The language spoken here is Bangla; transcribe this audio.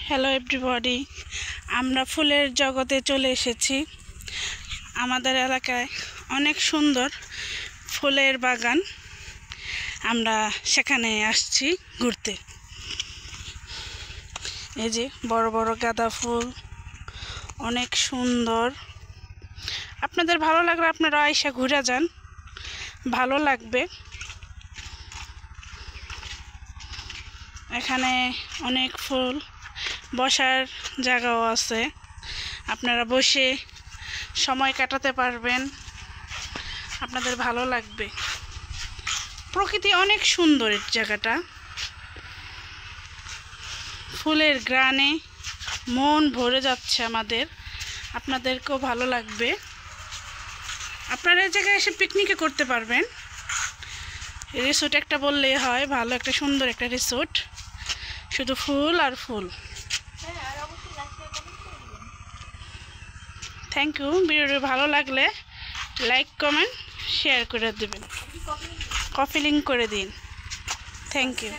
হ্যালো এভরিবডি, আমরা ফুলের জগতে চলে এসেছি। আমাদের এলাকায় অনেক সুন্দর ফুলের বাগান, আমরা সেখানে আসছি ঘুরতে। এই যে বড় বড় গাঁদা ফুল, অনেক সুন্দর। আপনাদের ভালো লাগলে আপনারা আয়সা ঘুরে যান, ভালো লাগবে। এখানে অনেক ফুল, বসার জায়গাও আছে, আপনারা বসে সময় কাটাতে পারবেন, আপনাদের ভালো লাগবে। প্রকৃতি অনেক সুন্দর এই জায়গাটা, ফুলের গ্রানে মন ভরে যাচ্ছে আমাদের, আপনাদেরকেও ভালো লাগবে। আপনারা এই জায়গায় এসে পিকনিকে করতে পারবেন। রিসোর্ট একটা বললেই হয়, ভালো একটা সুন্দর একটা রিসোর্ট, শুধু ফুল আর ফুল। Thank you. ভিডিওটি ভালো লাগলে লাইক কমেন্ট শেয়ার করে দেবেন, কপি লিঙ্ক করে দিন। Thank you.